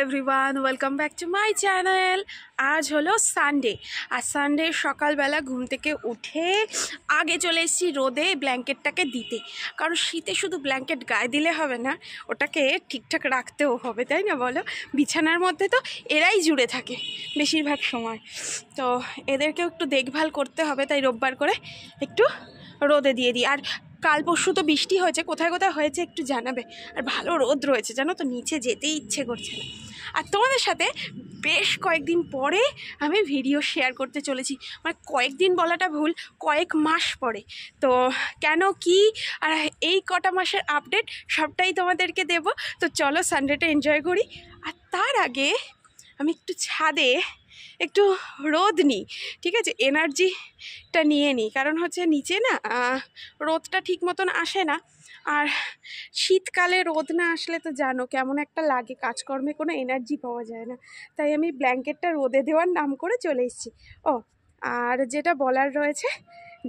Everyone, welcome back to my channel. আজ হলো Sunday, আর Sunday সকালবেলা ঘুম থেকে উঠে আগে চলে এসেছি রোদে ব্ল্যাঙ্কেটটাকে দিতে, কারণ শীতে শুধু ব্ল্যাঙ্কেট গায়ে দিলে হবে না, ওটাকে ঠিকঠাক রাখতেও হবে, তাই না বলো? বিছানার মধ্যে তো এরাই জুড়ে থাকে বেশিরভাগ সময়, তো এদেরকেও একটু দেখভাল করতে হবে, তাই রোববার করে একটু রোদে দিয়ে দিই। আর কাল পরশু তো বৃষ্টি হয়েছে, কোথায় কোথায় হয়েছে একটু জানাবে। আর ভালো রোদ রয়েছে জানো তো, নিচে যেতেই ইচ্ছে করছে না। আর তোমাদের সাথে বেশ কয়েকদিন পরে আমি ভিডিও শেয়ার করতে চলেছি, মানে কয়েকদিন বলাটা ভুল, কয়েক মাস পরে। তো কেন কি আর এই কটা মাসের আপডেট সবটাই তোমাদেরকে দেব। তো চলো সানডেটা এনজয় করি। আর তার আগে আমি একটু ছাদে একটু রোদ নিই, ঠিক আছে, এনার্জিটা নিয়ে নিই, কারণ হচ্ছে নিচে না রোদটা ঠিক মতন আসে না। আর শীতকালে রোদ না আসলে তো জানো কেমন একটা লাগে, কাজকর্মে কোনো এনার্জি পাওয়া যায় না। তাই আমি ব্ল্যাঙ্কেটটা রোদে দেওয়ার নাম করে চলে এসেছি। ও আর যেটা বলার রয়েছে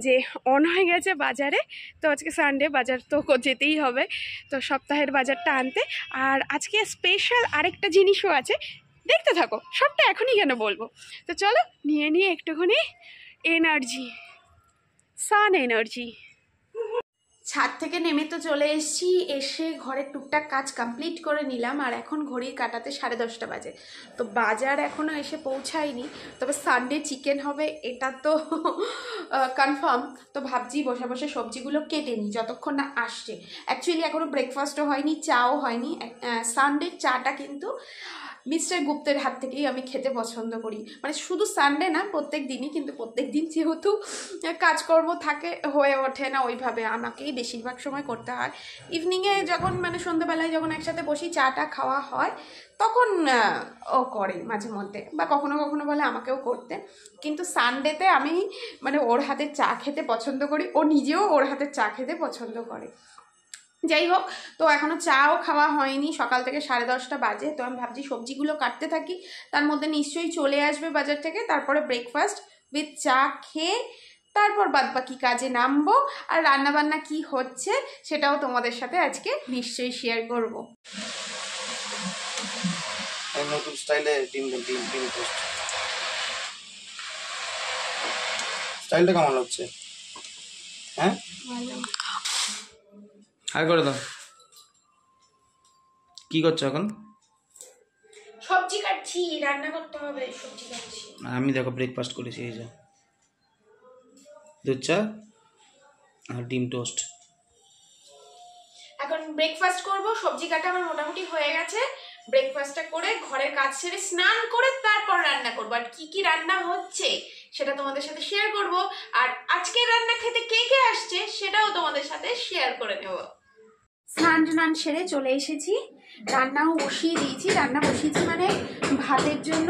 যে অন হয়ে গেছে বাজারে, তো আজকে সানডে, বাজার তো যেতেই হবে, তো সপ্তাহের বাজারটা আনতে। আর আজকে স্পেশাল আরেকটা জিনিসও আছে, দেখতে থাকো, সবটা এখনই কেন বলবো। তো চলো নিয়ে একটুখানি এনার্জি, সান এনার্জি। ছাদ থেকে নেমে তো চলে এসেছি, এসে ঘরের টুকটাক কাজ কমপ্লিট করে নিলাম। আর এখন ঘড়ির কাঁটাতে 10:30 বাজে, তো বাজার এখনও এসে পৌঁছায়নি, তবে সানডে চিকেন হবে এটা তো কনফার্ম। তো ভাবছি বসে বসে সবজিগুলো কেটে নিই যতক্ষণ না আসছে। অ্যাকচুয়ালি এখনও ব্রেকফাস্টও হয়নি, চাও হয়নি। সানডের চাটা কিন্তু মিস্টার গুপ্তের হাত থেকেই আমি খেতে পছন্দ করি, মানে শুধু সানডে না, প্রত্যেক দিনই, কিন্তু প্রত্যেক দিন যেহেতু কাজকর্ম থাকে হয়ে ওঠে না ওইভাবে, আমাকেই বেশিরভাগ সময় করতে হয়। ইভিনিংয়ে যখন মানে সন্ধ্যেবেলায় যখন একসাথে বসি চাটা খাওয়া হয়, তখন ও করে মাঝে মধ্যে, বা কখনো কখনো বলে আমাকেও করতে। কিন্তু সানডেতে আমি মানে ওর হাতের চা খেতে পছন্দ করি, ও নিজেও ওর হাতের চা খেতে পছন্দ করে। যাই হোক, তো এখনও চাও খাওয়া হয়নি, সকাল থেকে 10:30 বাজে। তো আমি ভাবছি সবজিগুলো কাটতে থাকি, তার মধ্যে নিশ্চয়ই চলে আসবে বাজার থেকে, তারপরে ব্রেকফাস্ট উইথ চা খেয়ে তারপর বাদবাকি কাজে নামবো। আর রান্নাবান্না কি হচ্ছে সেটাও তোমাদের সাথে আজকে নিশ্চয়ই শেয়ার করব। নতুন স্টাইলে ডিম টোস্ট, স্টাইলটা কেমন হচ্ছে? হ্যাঁ, আর করে দাও। কি করছো এখন? সবজি কাটছি, রান্না করতে হবে, সবজি কাটছি। আমি দেখো ব্রেকফাস্ট করেছি, এই যে দুধ চা আর ডিম টোস্ট। এখন ব্রেকফাস্ট করব, সবজি কাটা আমার মোটামুটি হয়ে গেছে। ব্রেকফাস্টটা করে ঘরের কাজ সেরে স্নান করে তারপর রান্না করব। আর কি কি রান্না হচ্ছে সেটা তোমাদের সাথে শেয়ার করব। আর আজকে রান্না খেতে কে কে আসছে সেটাও তোমাদের সাথে শেয়ার করে নেব। স্নান সেরে চলে এসেছি, রান্নাও বসিয়ে দিয়েছি। রান্না বসিয়েছি মানে ভাতের জন্য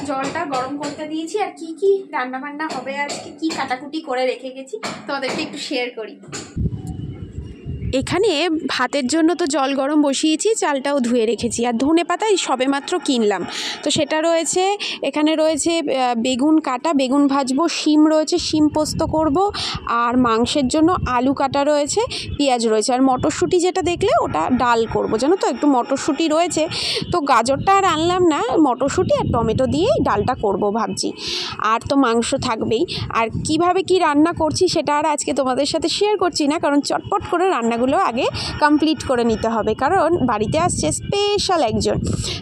জলটা গরম করতে দিয়েছি। আর কি কি রান্না বান্না হবে আজকে, কি কাটাকুটি করে রেখে গেছি তোমাদেরকে একটু শেয়ার করি। এখানে ভাতের জন্য তো জল গরম বসিয়েছি, চালটাও ধুয়ে রেখেছি। আর ধনে পাতাই সবেমাত্র কিনলাম, তো সেটা রয়েছে। এখানে রয়েছে বেগুন কাটা, বেগুন ভাজবো, শিম রয়েছে, শিম পোস্ত করব। আর মাংসের জন্য আলু কাটা রয়েছে, পেঁয়াজ রয়েছে। আর মটরশুঁটি যেটা দেখলে ওটা ডাল করব, জানো তো, একটু মটরশুঁটি রয়েছে। তো গাজরটা আর আনলাম না, মটরশুঁটি আর টমেটো দিয়েই ডালটা করব ভাবছি। আর তো মাংস থাকবেই। আর কিভাবে কি রান্না করছি সেটা আর আজকে তোমাদের সাথে শেয়ার করছি না, কারণ চটপট করে রান্নাগুলো আগে কমপ্লিট করে নিতে হবে, কারণ বাড়িতে আসছে স্পেশাল একজন।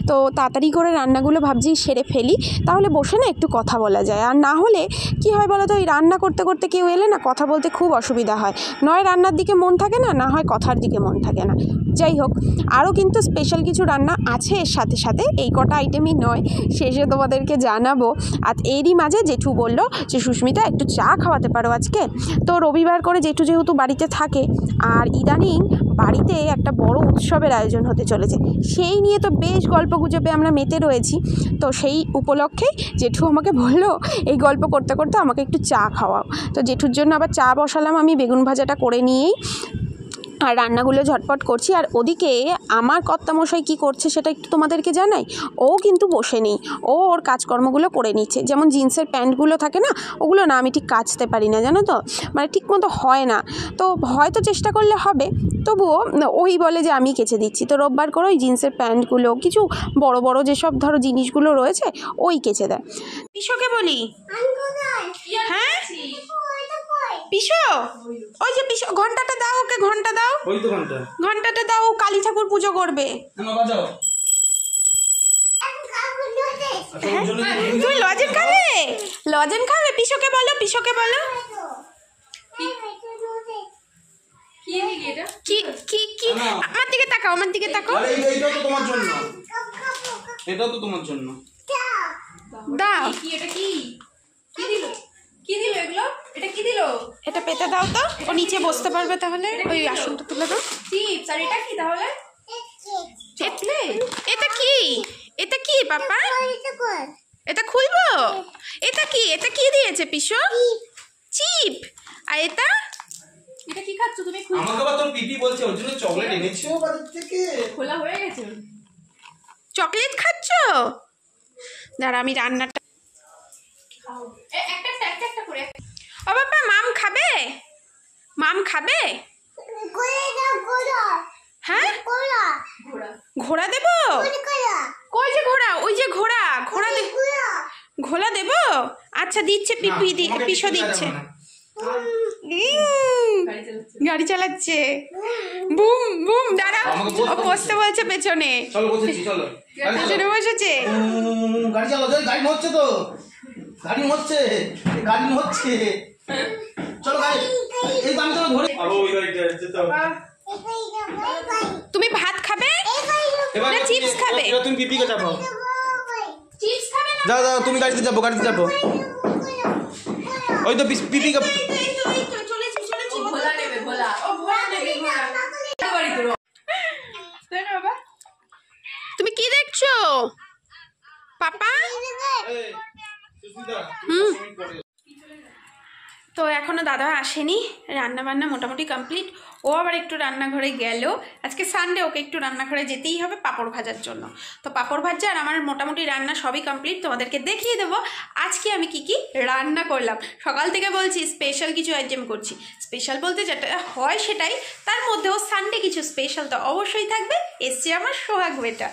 তো তাড়াতাড়ি করে রান্নাগুলো ভাবছি সেরে ফেলি, তাহলে বসে না একটু কথা বলা যায়। আর না হলে কি হয় বলো তো, এই রান্না করতে করতে কেউ এলে না কথা বলতে খুব অসুবিধা হয়, নয় রান্নার দিকে মন থাকে না, না হয় কথার দিকে মন থাকে না। যাই হোক, আরও কিন্তু স্পেশাল কিছু রান্না আছে এর সাথে সাথে, এই কটা আইটেমই নয়, শেষে তোমাদেরকে জানাবো। আর এরই মাঝে জেঠু বললো যে সুস্মিতা একটু চা খাওয়াতে পারো আজকে। তো রবিবার করে জেঠু যেহেতু বাড়িতে থাকে, আর ইদানিং বাড়িতে একটা বড় উৎসবের আয়োজন হতে চলেছে, সেই নিয়ে তো বেশ গল্প গুজবে আমরা মেতে রয়েছি। তো সেই উপলক্ষেই জেঠু আমাকে বললো এই গল্প করতে করতে আমাকে একটু চা খাওয়াও। তো জেঠুর জন্য আবার চা বসালাম আমি, বেগুন ভাজাটা করে নিয়েই। আর রান্নাগুলো ঝটপট করছি। আর ওদিকে আমার কর্তামশাই কী করছে সেটা একটু তোমাদেরকে জানাই। ও কিন্তু বসে নেই, ও ওর কাজকর্মগুলো করে নিচ্ছে। যেমন জিন্সের প্যান্টগুলো থাকে না, ওগুলো না আমি ঠিক কাচতে পারি না, জানো তো, মানে ঠিক মতো হয় না। তো হয়তো চেষ্টা করলে হবে, তবুও ওই বলে যে আমি কেচে দিচ্ছি। তো রোববার করে ওই জিন্সের প্যান্টগুলো, কিছু বড় বড় যেসব ধরো জিনিসগুলো রয়েছে ওই কেচে দেয়। পিসোকে বলি, হ্যাঁ পিসো, ওই যে পিসো ঘন্টাটা দাও, ওকে ঘন্টা দাও, ওই তো ঘন্টা, ঘন্টাটা দাও, কালী ঠাকুর পুজো করবে। বাজাও। হ্যাঁ? তুমি লজেন খাবে, লজেন খাবে? পিসোকে বলো, পিসোকে বলো। কি কি কি আমার দিকে তাকাও, আমার দিকে তাকাও। এইটাও তো তোমার জন্য, এটাও তো তোমার জন্য। দাও। এটা কি কি দিল, কি দিল এগুলো, এটা কি দিল? এটা পেতে দাও তো, ও নিচে বসতে পারবে তাহলে। ওই আসনটা তুলে দাও। চিপস। আর এটা কি তাহলে? চকলেট। এটা কি, এটা কি পাপা? এটা খুলবো? এটা কি, এটা কি দিয়েছে পিসো? চিপ। আর এটা এটা কি খাচ্ছ তুমি? আমাকে আবার তোর পিপি বলছে, ওর জন্য চকলেট এনেছি ও বাজার থেকে। খোলা হয়ে গেছে। চকলেট খাচ্ছ? দাঁড়া আমি রান্নাটা। একটা একটা করে। ও বাবা, মাম খাবে? মাম খাবে? হ্যাঁ, ঘোড়া। ঘোড়া দেবো? কই যে ঘোড়া? ওই যে ঘোড়া, ঘোড়া দে, ঘোড়া দেবো? আচ্ছা দিচ্ছে, পিপি পিসো দিচ্ছে। গাড়ি চালাচ্ছে, বুম বুম। দাঁড়া, ও বসতে বলছে পেছনে, চলো বসেছি, চলো পেছনে বসেছে। গাড়ি চালাও, গাড়ি হচ্ছে তো, গাড়ি হচ্ছে, গাড়ি হচ্ছে। চলো গাড়ি, এই তো আমি তো ধরে আরো ওই গাড়িটা যেতে হবে। তুমি ভাত খাবে এবার না চিপস খাবে? এবার তুমি পিপিকে চাপাও। চিপস খাবে না? যাও যাও, তুমি গাড়িতে যাবো, গাড়িতে যাবো। ওই তো পিপিকে। ঘোলা নেবে, ঘোলা। ও ঘোলা নেবে, ঘোলা। বাড়িতে তাই না বাবা? তুমি কি দেখছো পাপা? তো এখনো দাদা আসেনি, রান্না বান্না মোটামুটি কমপ্লিট। ও আবার একটু রান্নাঘরে গেল, আজকে সানডে, ওকে একটু রান্নাঘরে যেতেই হবে পাঁপড় ভাজার জন্য। তো পাঁপড় ভাজা আর আমার মোটামুটি রান্না সবই কমপ্লিট, তোমাদেরকে দেখিয়ে দেবো আজকে আমি কি কি রান্না করলাম। সকাল থেকে বলছি স্পেশাল কিছু আইটেম করছি, স্পেশাল বলতে যেটা হয় সেটাই, তার মধ্যেও সানডে কিছু স্পেশাল তো অবশ্যই থাকবে। এসছে আমার সোহাগ বেটা।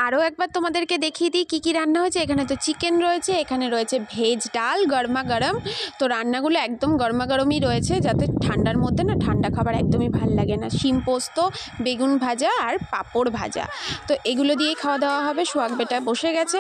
আরও একবার তোমাদেরকে দেখিয়ে দিই কী কী রান্না হয়েছে। এখানে তো চিকেন রয়েছে, এখানে রয়েছে ভেজ ডাল গরমা গরম। তো রান্নাগুলো একদম গরমা গরমই রয়েছে, যাতে ঠান্ডার মধ্যে না ঠান্ডা খাবার একদমই ভাল লাগে না। শিম পোস্ত, বেগুন ভাজা আর পাঁপড় ভাজা, তো এগুলো দিয়েই খাওয়া দাওয়া হবে। সোহাগ বেটা বসে গেছে,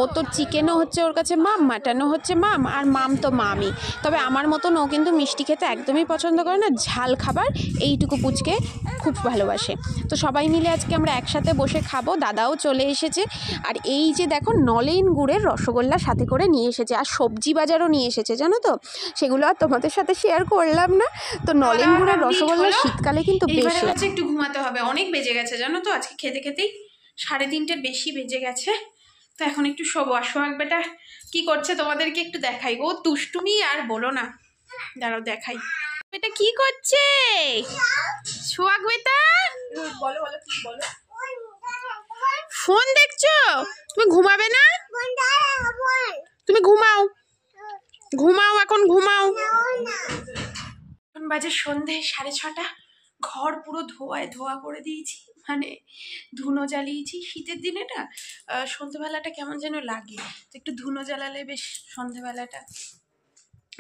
ও তো চিকেনও হচ্ছে ওর কাছে মাম, মাটনও হচ্ছে মাম, আর মাম তো মামই। তবে আমার মতন ও কিন্তু মিষ্টি খেতে একদমই পছন্দ করে না, ঝাল খাবার এইটুকু পুচকে খুব ভালোবাসে। তো সবাই মিলে আজকে আমরা একসাথে বসে খাবো। দাদাও চলে এসেছে। আর এই যে দেখো নলেন গুড়ের রসগোল্লা সাথে করে নিয়ে এসেছে, আর সবজি বাজারও নিয়ে এসেছে, জানো তো, সেগুলো আর তোমাদের সাথে শেয়ার করলাম না। তো নলেন গুড়ের রসগোল্লা শীতকালে কিন্তু বেশ লাগে। একটু ঘুমাতে হবে, অনেক বেজে গেছে জানো তো, আজকে খেতে খেতেই 3:30 বেশি বেজে গেছে। তো এখন একটু শোবো। আর সোহাগ বেটা কি করছে তোমাদেরকে একটু দেখাই, ও দুষ্টুমি আর বলো না, দাঁড়াও দেখাই। এটা কি করছে সোহাগ বেটা? বলো বলো কি বলো? ফোন দেখছো? তুমি ঘুমাবে না? তুমি ঘুমাও, ঘুমাও, এখন ঘুমাও। এখন বাজে সন্ধে 6:30। ঘর পুরো ধোয়ায় ধোয়া করে দিয়েছি, মানে ধুনো জ্বালিয়েছি। শীতের দিনে না সন্ধেবেলাটা কেমন যেন লাগে, তো একটু ধুনো জ্বালালে বেশ সন্ধেবেলাটা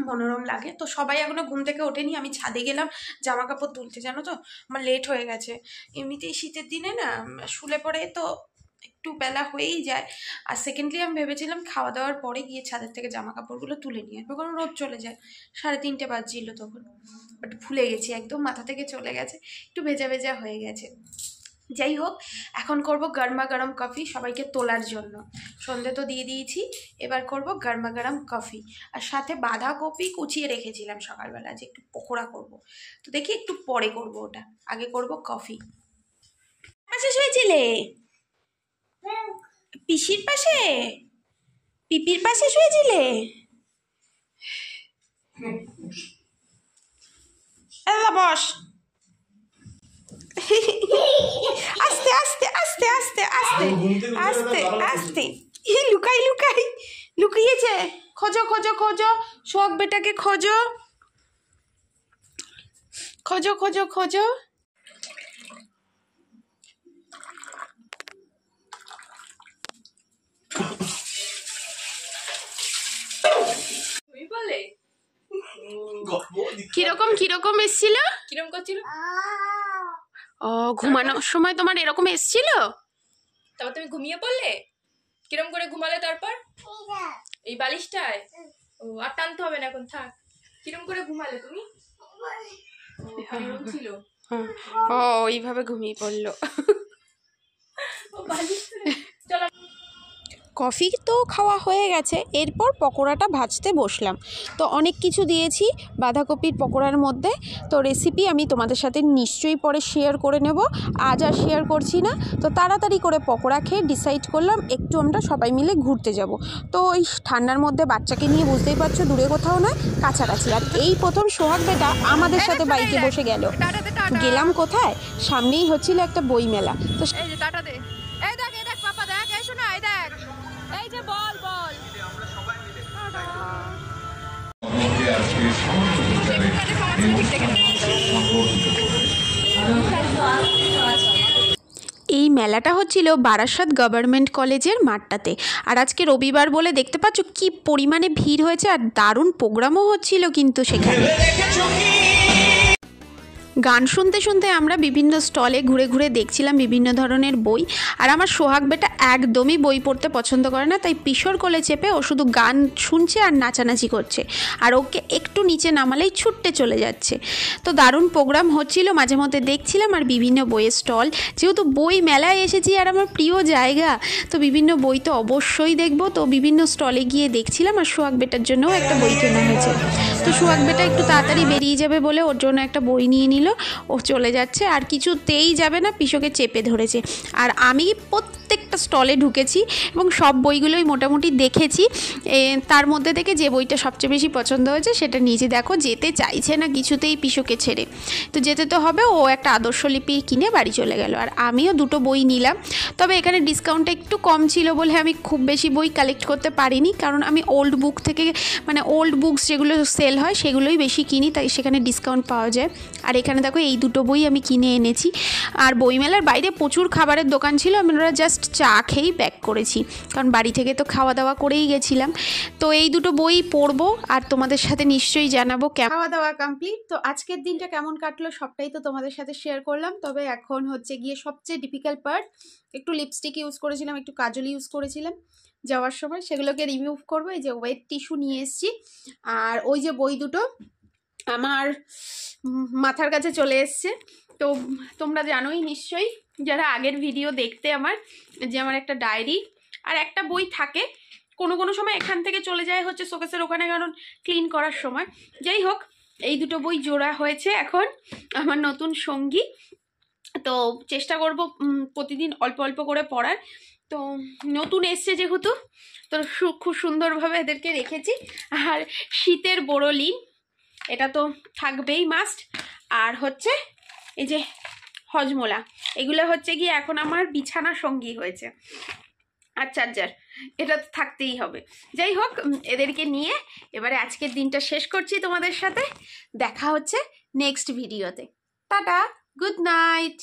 মনোরম লাগে। তো সবাই এখনো ঘুম থেকে ওঠেনি, আমি ছাদে গেলাম জামা কাপড় তুলতে, জানো তো আমার লেট হয়ে গেছে। এমনিতেই শীতের দিনে না শুলে পড়ে তো একটু বেলা হয়েই যায়। আর সেকেন্ডলি আমি ভেবেছিলাম খাওয়া দাওয়ার পরে গিয়ে ছাদের থেকে জামা কাপড়গুলো তুলে নিয়ে আসবো, কারণ রোদ চলে যায়। 3:30 বাজছিল তখন, বাট ভুলে গেছি, একদম মাথা থেকে চলে গেছে, একটু ভেজা ভেজা হয়ে গেছে। যাই হোক, এখন করব গরমা গরম কফি সবাইকে তোলার জন্য। সন্ধে তো দিয়ে দিয়েছি, এবার করব গরমা গরম কফি। আর সাথে বাঁধাকপি কুচিয়ে রেখেছিলাম সকালবেলা যে একটু পকোড়া করব, তো দেখি একটু পরে করব ওটা, আগে করব কফি। পাশে শুয়েছিলে? পিসির পাশে, পিপির পাশে শুয়েছিলে? বস। আস্তে আস্তে আস্তে আস্তে আস্তে আস্তে আস্তে। লুকাই লুকাই লুকিয়েছে। খোঁজো খোঁজো খোঁজো, সোহাগ বেটাকে খোঁজো খোঁজো খোঁজো খোঁজো। তুমি বলে কিরকম কিরকম এসছিল? কিরম করছিল? ও, ঘুমানোর সময় তোমার এরকম এসছিল? তারপর তুমি ঘুমিয়ে পড়লে? কিরম করে ঘুমালে তারপর? এই বালিশটায়? ও, আর টানতে হবে না এখন, থাক। কিরম করে ঘুমালে তুমি? ছিল ও, এইভাবে ঘুমিয়ে পড়লো। ও বালিশ। চলো। কফি তো খাওয়া হয়ে গেছে, এরপর পকোড়াটা ভাজতে বসলাম। তো অনেক কিছু দিয়েছি বাঁধাকপির পকোড়ার মধ্যে। তো রেসিপি আমি তোমাদের সাথে নিশ্চয়ই পরে শেয়ার করে নেব, আজ আর শেয়ার করছি না। তো তাড়াতাড়ি করে পকোড়া খেয়ে ডিসাইড করলাম একটু আমরা সবাই মিলে ঘুরতে যাব। তো এই ঠান্ডার মধ্যে বাচ্চাকে নিয়ে বুঝতেই পারছো, দূরে কোথাও নয়, কাছাকাছি। আর এই প্রথম সোহাগ বেটা আমাদের সাথে বাইকে বসে গেল। গেলাম কোথায়? সামনেই হচ্ছিল একটা বই মেলা। তো এই যে টাটা দে। এই দেখ পাপা, দেখ, এই শোনা, এই দেখ, এই যে বল বল। এই মেলাটা হচ্ছিল বারাসাত গভর্নমেন্ট কলেজের মাঠটাতে। আর আজকে রবিবার বলে দেখতে পাচ্ছ কি পরিমাণে ভিড় হয়েছে, আর দারুণ প্রোগ্রামও হচ্ছিল কিন্তু সেখানে। গান শুনতে শুনতে আমরা বিভিন্ন স্টলে ঘুরে ঘুরে দেখছিলাম বিভিন্ন ধরনের বই। আর আমার সোহাগ বেটা একদমই বই পড়তে পছন্দ করে না, তাই পিশোর কোলে চেপে ও শুধু গান শুনছে আর নাচানাচি করছে। আর ওকে একটু নিচে নামালেই ছুটতে চলে যাচ্ছে। তো দারুণ প্রোগ্রাম হচ্ছিল, মাঝে মধ্যে দেখছিলাম। আর বিভিন্ন বইয়ের স্টল, যেহেতু বই মেলায় এসেছি আর আমার প্রিয় জায়গা, তো বিভিন্ন বই তো অবশ্যই দেখবো। তো বিভিন্ন স্টলে গিয়ে দেখছিলাম, আর সোহাগ বেটার জন্যও একটা বই কেনা হয়েছে। তো সোহাগ বেটা একটু তাড়াতাড়ি বেরিয়ে যাবে বলে ওর জন্য একটা বই নিয়ে নিল। ও চলে যাচ্ছে, আর কিছুতেই যাবে না, পিশোকে চেপে ধরেছে। আর আমি প্রত্যেকটা স্টলে ঢুকেছি এবং সব বইগুলোই মোটামুটি দেখেছি। তার মধ্যে থেকে যে বইটা সবচেয়ে বেশি পছন্দ হয়েছে সেটা নিজে দেখো, যেতে চাইছে না কিছুতেই পিশোকে ছেড়ে। তো যেতে তো হবে, ও একটা আদর্শলিপি কিনে বাড়ি চলে গেল। আর আমিও দুটো বই নিলাম। তবে এখানে ডিসকাউন্টটা একটু কম ছিল বলে আমি খুব বেশি বই কালেক্ট করতে পারিনি, কারণ আমি ওল্ড বুক থেকে, মানে ওল্ড বুকস যেগুলো সেল হয় সেগুলোই বেশি কিনি, তাই সেখানে ডিসকাউন্ট পাওয়া যায়। আর এখানে দেখো এই দুটো বই আমি কিনে এনেছি। আর বইমেলার বাইরে প্রচুর খাবারের দোকান ছিল, আমরা জাস্ট চা খেয়েই ব্যাক করেছি, কারণ বাড়ি থেকে তো খাওয়া দাওয়া করেই গেছিলাম। তো এই দুটো বই পড়বো আর তোমাদের সাথে নিশ্চয়ই জানাবো। খাওয়া দাওয়া কমপ্লিট। তো আজকের দিনটা কেমন কাটলো সবটাই তো তোমাদের সাথে শেয়ার করলাম। তবে এখন হচ্ছে গিয়ে সবচেয়ে ডিফিকাল্ট পার্ট, একটু লিপস্টিক ইউজ করেছিলাম, একটু কাজল ইউজ করেছিলাম যাওয়ার সময়, সেগুলোকে রিমুভ করবো। এই যে ওয়েট টিস্যু নিয়ে এসেছি, আর ওই যে বই দুটো আমার মাথার কাছে চলে এসছে। তো তোমরা জানোই নিশ্চয়ই, যারা আগের ভিডিও দেখতে আমার, যে আমার একটা ডায়েরি আর একটা বই থাকে, কোনো কোনো সময় এখান থেকে চলে যায় হচ্ছে শোকেসের ওখানে, কারণ ক্লিন করার সময়। যাই হোক, এই দুটো বই জোড়া হয়েছে এখন আমার নতুন সঙ্গী। তো চেষ্টা করব প্রতিদিন অল্প অল্প করে পড়ার। তো নতুন এসছে যেহেতু, তো খুব সুন্দরভাবে এদেরকে রেখেছি। আর শীতের বোরোলিন, এটা তো থাকবেই মাস্ট। আর হচ্ছে এই যে হজমোলা, এগুলো হচ্ছে গিয়ে এখন আমার বিছানা সঙ্গী হয়েছে। আর চার্জার, এটা তো থাকতেই হবে। যাই হোক, এদেরকে নিয়ে এবারে আজকের দিনটা শেষ করছি তোমাদের সাথে। দেখা হচ্ছে নেক্সট ভিডিওতে। Tata, good night.